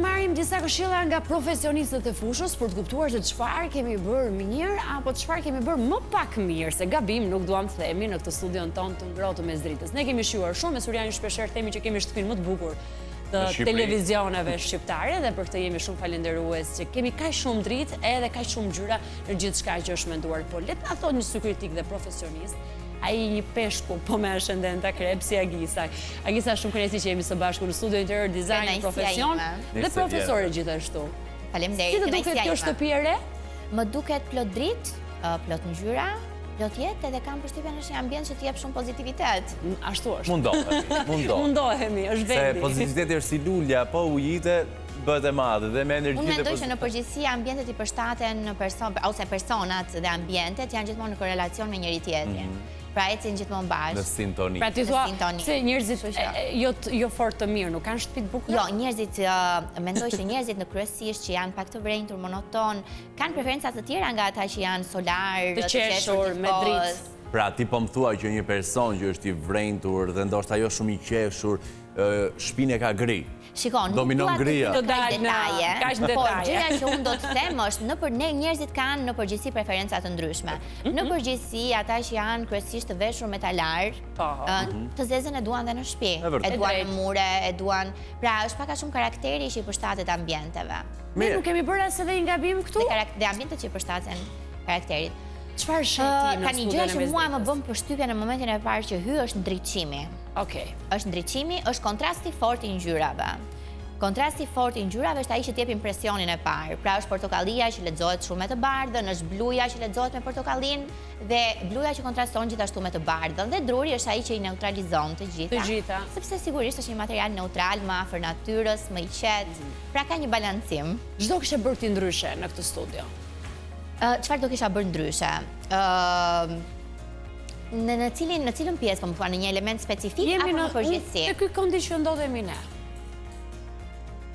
marrim disa këshilla nga profesionistët e fushës për të kuptuar se çfarë kemi bërë mirë apo çfarë kemi bërë më pak mirë, se gabim nuk duam të themi në këtë studion tonë të ngrohtë mes dritës. Ne kemi shijuar shumë, me Surianin shpeshherë themi që kemi shtëpinë më të bukur të televizioneve shqiptare dhe për këtë jemi shumë falendërues që kemi kaq shumë dritë edhe kaq shumë ngjyra në gjithçka që është menduar. Po le të na thonë një sy kritik dhe profesionist. Ai një peshku po me ascendenta krep si Agisa. Agisa shumë kënaqësi që jemi së bashku në studio interior design profesion dhe profesore gjithashtu. Faleminderit. Si të duket kjo shtëpi e re? Më duket plot dritë, plot ngjyra, plot jetë edhe kam përshtypjen është një ambient që të jep shumë pozitivitet. Ashtu është. Mundohemi, është vendi. Se pozitiviteti është si lulja, po ujite bëhet e madhe dhe me energji. Unë mendoj që në përgjithësi ambientet i përshtaten ose personat dhe ambientet janë gjithmonë në korrelacion me njëri tjetrin. Pra ecin gjithmonë bashkë. Në sintoni. Pra ti thua se njerëzit jo fort të mirë, nuk kanë shtëpi të bukura? Jo, njerëzit, mendoj që njerëzit në kryesisht që janë pak të vrenjtur, monoton, kanë preferenca të tjera nga ata që janë solar, të qeshur, me dritë. Pra ti po më thua që një person që është i vrenjtur dhe ndoshta jo shumë i qeshur, shpinë e ka gri. Shikon, nuk dominon gria. Kaq detaje, por gjëja që unë do të them është ne njerëzit kanë në përgjithësi preferenca të ndryshme. Në përgjithësi ata që janë kryesisht të veshur metalar, të zezën e duan dhe në shtëpi, e duan në mure, e duan, pra është pak a shumë karakteri që i përshtatet ambienteve. Ne nuk kemi bërë as edhe një gabim këtu? Dhe ambientet që i përshtaten karakterit. Çfarë sheti në ka një gjë që mua më bën përshtypje në momentin e parë që hy është ndriçimi. Okej. Është ndriçimi, është kontrasti fort i ngjyrave. Kontrasti fort i ngjyrave është ai që t'jep impresionin e parë. Pra është portokallia që lexohet shumë me të bardhën, është bluja që lexohet me portokallinë dhe bluja që kontraston gjithashtu me të bardhën dhe druri është ai që i neutralizon të gjitha. Të gjitha. Sepse sigurisht është një material neutral, më afër natyrës, më i qetë. Pra ka një balancim. Çdo kishe bërë ti ndryshe në këtë studio? Çfarë do kisha bërë ndryshe? Në cilën pjesë, po më thua, në një element specifik apo në përgjithësi? Në ky kondicion që ndodhemi ne.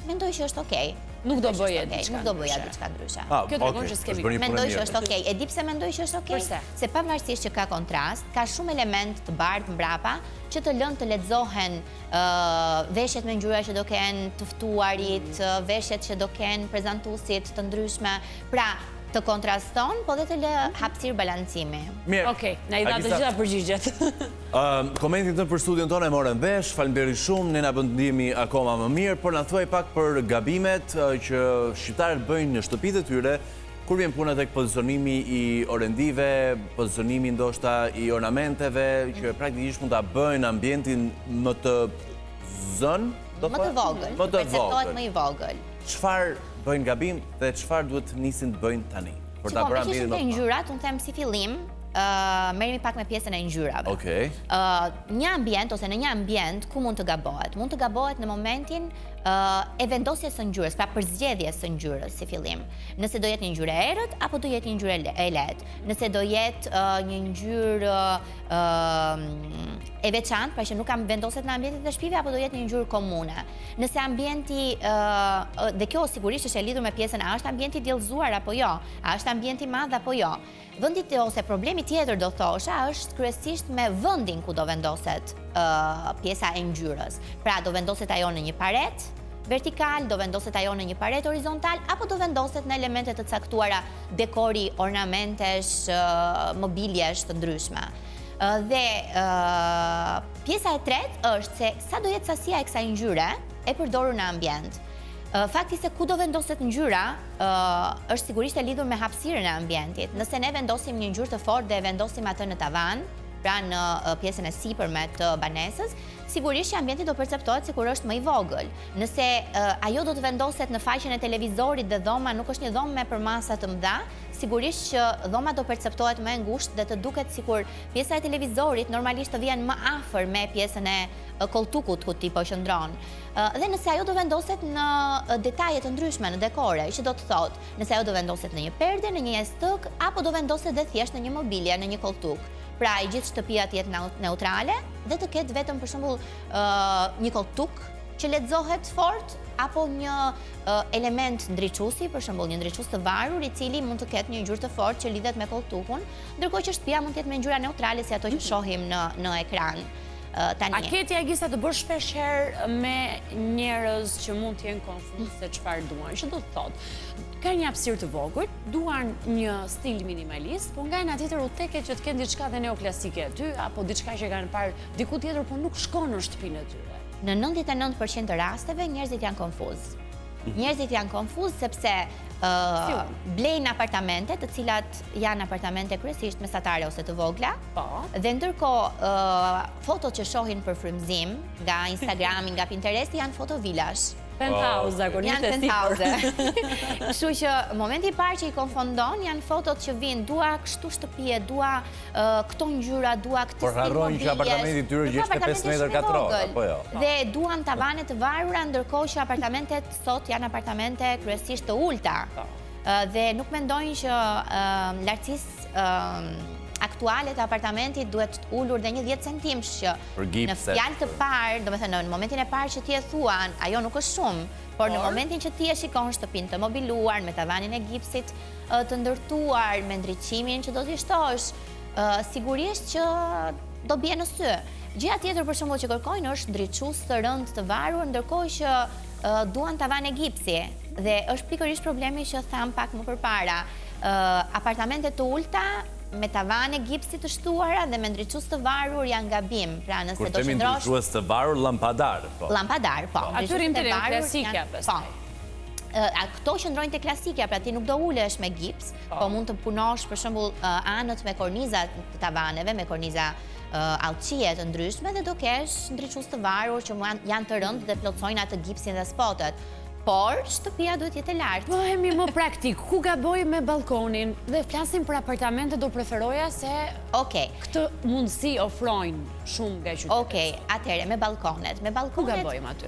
Mendoj që është okej. Nuk do bëje diçka. Nuk do bëja diçka ndryshe. Kjo tregon që s'kemi. Mendoj që është okej. E di pse mendoj që është okej? Se pavarësisht që ka kontrast, ka shumë element të bardhë mbrapa që të lënë të lexohen veshjet me ngjyra që do kenë të ftuarit, veshjet që do kenë prezantuesit të ndryshme. Pra të kontraston, po dhe të lë hapësirë balancimi. Mirë. Okej, na i dha të gjitha përgjigjet. Komentin të për studion tonë e morën vesh, faleminderit shumë, ne na bën të ndihemi akoma më mirë, por na thuaj pak për gabimet që shqiptarët bëjnë në shtëpitë e tyre kur vjen puna tek pozicionimi i orendive, pozicionimi ndoshta i ornamenteve, që praktikisht mund ta bëjnë ambientin më të zën, më të vogël, perceptohet më i vogël. Çfarë bëjnë gabim dhe çfarë duhet nisin të bëjnë tani? Për ta bërë ambientin më të ngjyrat, unë them si fillim, merremi pak me pjesën e ngjyrave. Okej. Një ambient ose në një ambient ku mund të gabohet? Mund të gabohet në momentin e vendosjes së ngjyrës, pra përzgjedhjes së ngjyrës si fillim. Nëse do jetë një ngjyrë e errët apo do jetë një ngjyrë e lehtë. Nëse do jetë një ngjyrë e veçantë, pra që nuk kam vendoset në ambientet e shtëpive apo do jetë një ngjyrë komune. Nëse ambienti dhe kjo sigurisht është e lidhur me pjesën a është ambienti djellëzuar apo jo, a është ambienti i madh apo jo. Vendi ose problemi tjetër do thosha është kryesisht me vendin ku do vendoset pjesa e ngjyrës. Pra do vendoset ajo në një paret vertikal, do vendoset ajo në një paret horizontal apo do vendoset në elemente të caktuara, dekori, ornamentesh, mobiljesh të ndryshme. Dhe pjesa e tretë është se sa do jetë sasia e kësaj ngjyre e përdorur në ambient. Fakti se ku do vendoset ngjyra është sigurisht e lidhur me hapësirën e ambientit. Nëse ne vendosim një ngjyrë të fortë dhe e vendosim atë në tavan, pra në pjesën e sipërme të banesës, sigurisht që ambienti do perceptohet sikur është më i vogël. Nëse ajo do të vendoset në faqen e televizorit dhe dhoma nuk është një dhomë me përmasa të mëdha, sigurisht që dhoma do perceptohet më e ngushtë dhe të duket sikur pjesa e televizorit normalisht të vjen më afër me pjesën e koltukut ku ti po qëndron. Dhe nëse ajo do vendoset në detaje të ndryshme, në dekore, që do të thotë, nëse ajo do vendoset në një perde, në një jastëk, apo do vendoset dhe thjesht në një mobilje, në një koltuk. Pra i gjithë shtëpia të jetë neutrale dhe të ketë vetëm për shembull një koltuk që lexohet fort apo një element ndriçuesi, për shembull një ndriçues të varur i cili mund të ketë një ngjyrë të fortë që lidhet me koltukun, ndërkohë që shtëpia mund të jetë me ngjyra neutrale si ato që shohim në ekran. tani. A keti Agisa të bërë shpesh herë me njerëz që mund t'jenë konfuz se çfarë duan? Që do të thotë, ka një hapësirë të vogël, duan një stil minimalist, po nga ana tjetër u teket që të kenë diçka dhe neoklasike aty, apo diçka që kanë parë diku tjetër, po nuk shkon në shtëpinë e tyre. Në 99% të rasteve njerëzit janë konfuz. Njerëzit janë konfuz sepse blejnë apartamente, të cilat janë apartamente kryesisht mesatare ose të vogla. Dhe ndërkohë fotot që shohin për frymëzim nga Instagrami, nga Pinteresti janë foto vilash. Penthouse, zakonisht e sipër. Kështu që momenti i parë që i konfondon janë fotot që vinë, dua kështu shtëpie, dua këto ngjyra, dua këtë stil mobiljesh. Por harrojnë që apartamenti i tyre është 5 metër katror, apo jo? Dhe duan tavane të varura, ndërkohë që apartamentet sot janë apartamente kryesisht të ulta. Dhe nuk mendojnë që lartësisë aktuale të apartamentit duhet të ullur dhe një 10 centimsh që në fjalë të parë, do me thënë në momentin e parë që ti e thuan, ajo nuk është shumë, por në momentin që ti e shikon shtëpinë të mobiluar, me tavanin e gipsit të ndërtuar, me ndriqimin që do t'i shtosh, sigurisht që do bje në sy. Gjëja tjetër për shembull që kërkojnë është ndriçues të rënd të varur, ndërkohë që duan tavan e gipsi. Dhe është pikërisht problemi që tham pak më përpara. Apartamentet të ulta me tavane gipsi të shtuara dhe me ndriçues të varur janë gabim. Pra nëse do qëndrosh ndriçues të varur, lampadar, po. Lampadar, po. Aty rrim te klasikja pastaj. Këto qëndrojnë te klasikja, pra ti nuk do ulesh me gips, po mund të punosh për shembull anët me korniza të tavaneve, me korniza allçie të ndryshme dhe do kesh ndriçues të varur që janë të rëndë dhe plotësojnë atë gipsin dhe spotet. Por, shtëpia duhet jetë e lartë. Bëhemi më praktik, ku gaboj me balkonin? Dhe flasim për apartamente, do preferoja se këtë mundësi ofrojnë shumë nga qytetarët. Okej, atëherë, me balkonet. Ku gabojmë aty?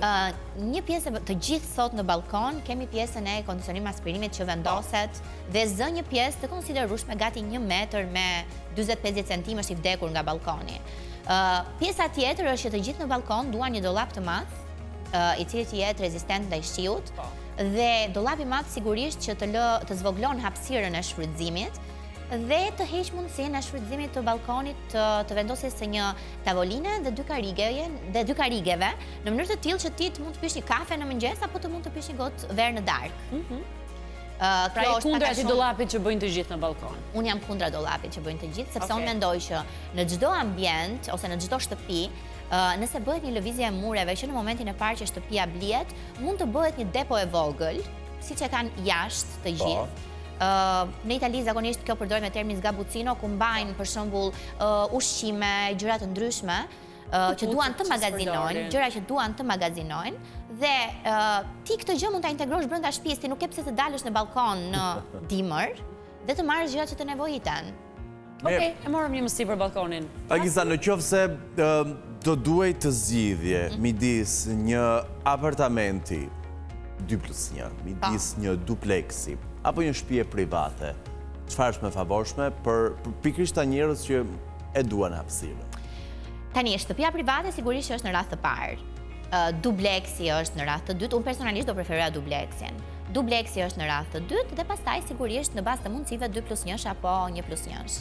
Një pjesë, të gjithë sot në balkon, kemi pjesën e kondicionim aspirimit që vendoset dhe zë një pjesë të konsiderueshme gati 1 metër me 40-50 cm është i vdekur nga balkoni. Pjesa tjetër është që të gjithë në balkon duan një dollap të madh, i cili të jetë rezistent ndaj shiut, dhe dollapi i madh sigurisht që të zvoglon hapësirën e shfrytëzimit dhe të heq mundësinë e shfrytëzimit të balkonit të vendosjes së një tavoline dhe 2 karigeve, në mënyrë të tillë që ti të mund të pish një kafe në mëngjes apo të mund të pish një gotë verë në darkë. Pra e kundra atij dollapit që bëjnë të gjithë në balkon. Unë jam kundra dollapit që bëjnë të gjithë, sepse unë mendoj që në çdo ambient ose në çdo shtëpi, nëse bëhet një lëvizje e mureve që në momentin e parë që shtëpia blihet, mund të bëhet një depo e vogël, siç e kanë jashtë të gjithë. Në Itali zakonisht kjo përdoret me termin sgabuzzino, ku mbajnë për shembull ushqime, gjëra të ndryshme që duan të magazinojnë, gjëra që duan të magazinojnë, dhe ti këtë gjë mund ta integrosh brenda shtëpisë, ti nuk ke pse të dalësh në balkon në dimër dhe të marrësh gjërat që të nevojiten. Okej, e morëm një mësi për balkonin. Agisa, në qoftë se do duhej të zgjidhje midis një apartamenti 2+1, midis një dupleksi apo një shtëpie private, çfarë është më favorshme për pikërisht ta njerëz që e duan hapësirën? Tani, shtëpia private sigurisht që është në radhë të parë. Dupleksi është në radhë të dytë, unë personalisht do preferoja dupleksin. Dupleksi është në radhë të dytë dhe pastaj sigurisht në bazë të mundësive 2+1 apo 1+1.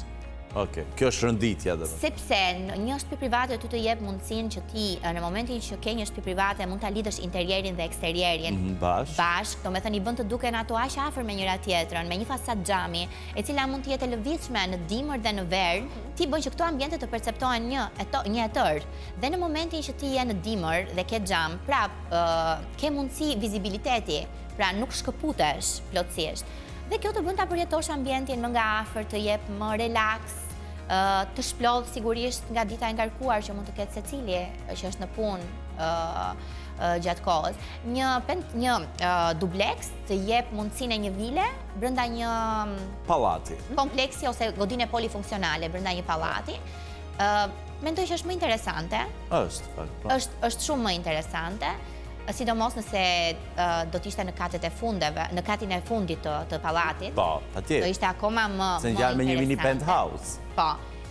Okej, kjo është rënditja dhe. Sepse një shtëpi private ty të jep mundësinë që ti në momentin që ke një shtëpi private mund ta lidhësh interierin dhe eksterierin bashkë, do me thënë i bën të duken ato aq afër me njëra tjetrën, me një fasadë xhami, e cila mund të jetë e lëvizshme në dimër dhe në verë, ti bën që këto ambiente të perceptohen një e tërë. Dhe në momentin që ti je në dimër dhe ke xham, ke mundësi vizibiliteti, pra nuk shkëputesh plotësisht. Dhe kjo të bën ta përjetosh ambientin më nga afër, të jep më relaks, të shplodh sigurisht nga dita e ngarkuar që mund të ketë secili që është në punë gjatë kohës. Një dupleks të jep mundësinë e një vile brenda një pallati, kompleksi ose godine polifunksionale brenda një pallati. Mendoj që është më interesante. Është shumë më interesante. Sidomos nëse do t'ishte në katet e fundeve, në katin e fundit të pallatit. Po, patjetër. Do ishte akoma më se ngjan me një mini penthouse. Po.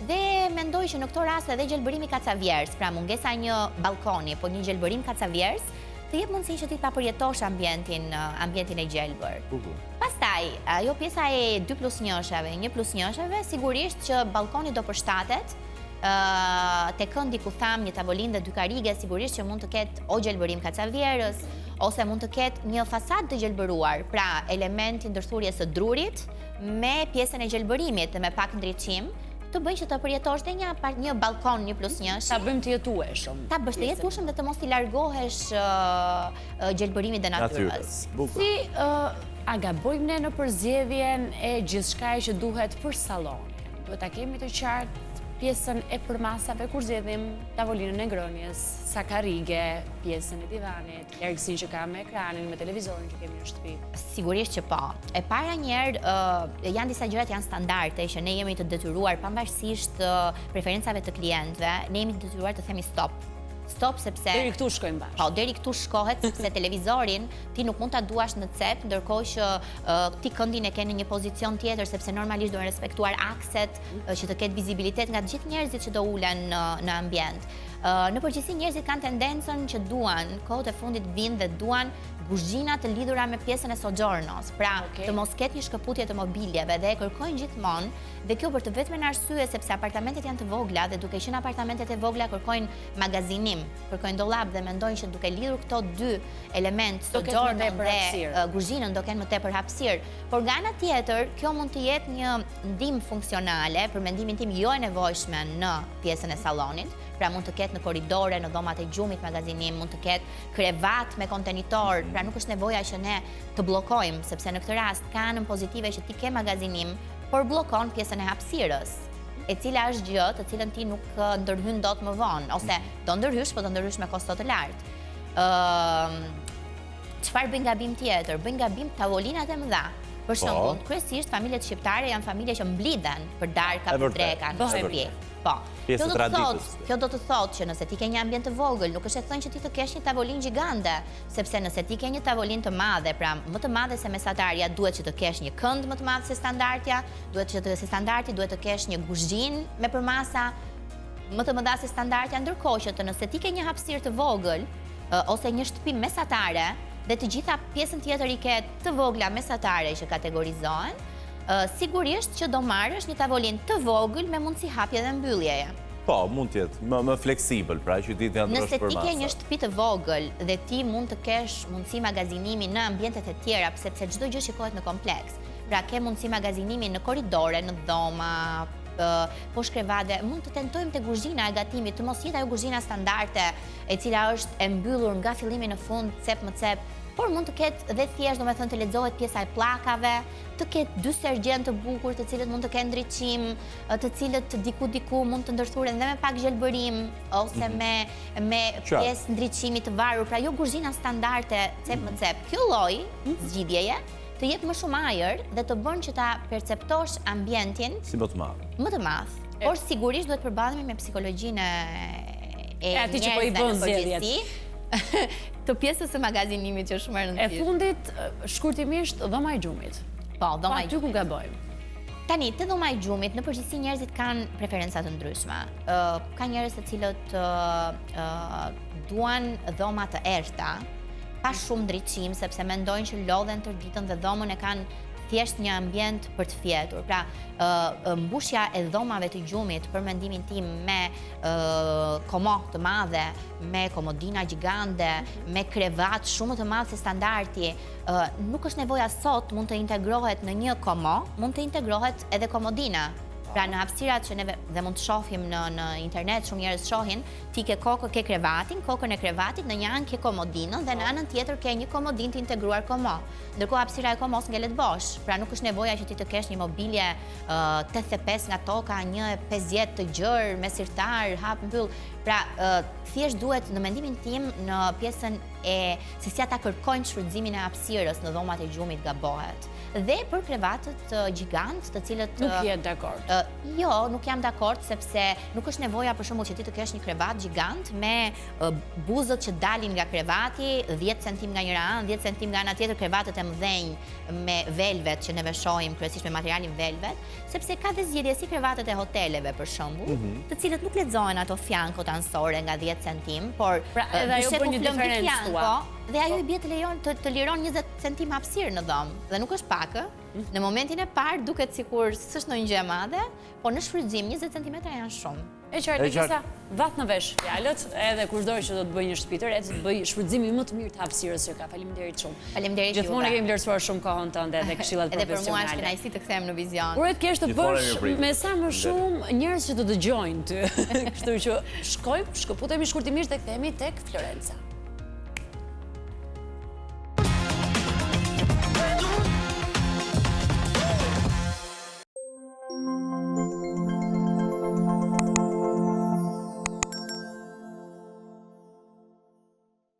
Dhe mendoj që në këto raste edhe gjelbërimi kacavjerës, pra mungesa një balkoni, po një gjelbërim kacavjerës, të jep mundësi që ti ta përjetosh ambientin e gjelbër. Pastaj, ajo pjesa e 2+1-shave, 1+1-shave, sigurisht që balkoni do përshtatet te këndi ku tham një tavolinë dhe dy karige, sigurisht që mund të ketë o gjelbërim kacavjerës, ose mund të ketë një fasad të gjelbëruar, pra elementi ndërthurjes së drurit me pjesën e gjelbërimit dhe me pak ndriçim, të bëj që të përjetosh dhe një balkon 1+1. Ta bëjmë të jetueshëm. Ta bësh të jetueshëm dhe të mos t'i largohesh gjelbërimit dhe natyrës. Si a gabojmë ne në përzgjedhjen e gjithçka që duhet për sallonin? Duhet ta kemi të qartë pjesën e përmasave kur zgjedhim tavolinën e ngrënies, sa karige, pjesën e divanit, ergësinë që ka me ekranin, me televizorin që kemi në shtëpi. Sigurisht që po. E para njerë, janë disa gjërat janë standarde që ne jemi të detyruar, pavarësisht preferencave të klientëve, ne jemi të detyruar të themi stop. Stop sepse... Deri këtu shkojmë bashkë. Po, deri këtu shkohet, sepse televizorin ti nuk mund ta duash në cep, ndërkohë që ti këndin e ke në një pozicion tjetër, sepse normalisht duhen respektuar akset, që të ketë vizibilitet nga të gjithë njerëzit që do ulen në ambient. Në përgjithësi njerëzit kanë tendencën që duan, kohët e fundit vinë dhe duan kuzhina të lidhura me pjesën e soggiornos, pra të mos ketë një shkëputje të mobiljeve dhe e kërkojnë gjithmonë, dhe kjo për të vetmen arsye sepse apartamentet janë të vogla dhe duke qenë apartamentet e vogla kërkojnë magazinim, kërkojnë dollap dhe mendojnë që duke lidhur këto dy element, soggiornon dhe kuzhinën do kenë më tepër hapësirë. Por nga ana tjetër, kjo mund të jetë një ndihmë funksionale, për mendimin tim jo e nevojshme në pjesën e sallonit. Pra mund të ketë në korridore, në dhomat e gjumit magazinim, mund të ketë krevat me kontenitor, pra nuk është nevoja që ne të bllokojmë, sepse në këtë rast ka anën pozitive që ti ke magazinim, por bllokon pjesën e hapësirës, e cila është gjë të cilën ti nuk ndërhyn dot më vonë, ose do ndërhysh, po do ndërhysh me kosto të lartë. Çfarë bëjnë gabim tjetër? Bëjnë gabim tavolinat e mëdha. Për shembull, kryesisht familjet shqiptare janë familje që mblidhen për darka, për dreka, në shtëpi. Po. Kjo do të thotë që nëse ti ke një ambient të vogël, nuk është e thënë që ti të kesh një tavolinë gjigande, sepse nëse ti ke një tavolinë të madhe, pra më të madhe se mesatarja, duhet që të kesh një kënd më të madh se standardja, duhet që të standardi duhet të kesh një kuzhinë me përmasa më të mëdha se standardja, ndërkohë që nëse ti ke një hapësirë të vogël ose një shtëpi mesatare dhe të gjitha pjesën tjetër i ke të vogla mesatare që kategorizohen, sigurisht që do marrësh një tavolinë të vogël me mundësi hapje dhe mbylljeje. Po, mund t'jetë më fleksibël, pra që ti t'ja ndrosh për masa. Nëse ti ke një shtëpi të vogël dhe ti mund të kesh mundësi magazinimi në ambientet e tjera, sepse çdo gjë shikohet në kompleks. Pra ke mundësi magazinimi në korridore, në dhoma, poshtë krevate, mund të tentojmë te kuzhina e gatimit, të mos jetë ajo kuzhina standarde e cila është e mbyllur nga fillimi në fund, cep më cep, por mund të ketë dhe thjesht, domethënë të lexohet pjesa e pllakave, të ketë dy sergjen të bukur, të cilët mund të kenë ndriçim, të cilët diku mund të ndërthuren dhe me pak gjelbërim ose me pjesë ndriçimi të varur, pra jo kuzhina standarde cep më cep. Kjo lloj zgjidhjeje të jetë më shumë ajër dhe të bën që ta perceptosh ambientin si më të madh. Më të madh. Por sigurisht duhet përballemi me psikologjinë e atij që po i bën zgjedhjet. Të pjesës së magazinimit që është më e rëndësishme. E fundit, shkurtimisht, dhoma e gjumit. Po, dhoma e gjumit. Aty ku gabojmë. Tani, te dhoma e gjumit, në përgjithësi njerëzit kanë preferenca të ndryshme. Ka njerëz të cilët duan dhoma të errta, pa shumë ndriçim, sepse mendojnë që lodhen tër ditën dhe dhomën e kanë thjesht një ambient për të fjetur. Pra, mbushja e dhomave të gjumit, për mendimin tim, me komo të madhe, me komodina gjigande, me krevat shumë të madh se standardi, nuk është nevoja sot mund të integrohet në një komo, mund të integrohet edhe komodina. Pra në hapësirat që neve dhe mund të shohim në internet, shumë njerëz shohin, ti ke krevatin, kokën e krevatit, në një anë ke komodinën dhe në anën tjetër ke një komodinë të integruar komo. Ndërkohë hapësira e komos ngelet bosh, pra nuk është nevoja që ti të kesh një mobilje 85 nga toka, një 50 të gjerë, me sirtar, hap mbyll. Pra, thjesht duhet në mendimin tim në pjesën e se si ata kërkojnë shfrytëzimin e hapësirës në dhomat e gjumit gabohet. Dhe për krevatët gjigant, të cilët... Nuk je dakord? Jo, nuk jam dakord, sepse nuk është nevoja për shembull që ti të kesh një krevat gjigant me buzët që dalin nga krevati, 10 cm nga njëra anë, 10 cm nga ana tjetër, krevatët e mëdhenj me velvet që neve shohim, kryesisht me materialin velvet, sepse ka dhe zgjedhje si krevatët e hoteleve për shembull, të cilët nuk lexohen ato fjankot anësore nga 10 cm, por pra edhe ajo bën një diferencë thua. Po, dhe ajo i bie të liron 20 cm hapësirë në dhomë. Dhe nuk është pak, në momentin e parë duket sikur s'është ndonjë gjë e madhe, po në shfrytëzim 20 cm janë shumë. E qartë, Lekisa, vath në vesh fjalët, edhe kushdo që do të bëj një shtëpitër, e të bëj shfrytëzimin më të mirë të hapësirës që ka. Faleminderit shumë. Faleminderit juve. Gjithmonë e kemi vlerësuar shumë kohën tënde dhe këshillat Edhe për mua është profesionale. kënaqësi të kthehem në vizion. Uret kesh të bësh me sa më shumë njerëz që të dëgjojnë ty. Kështu që shkojmë, shkëputemi shkurtimisht dhe kthehemi tek Florenca.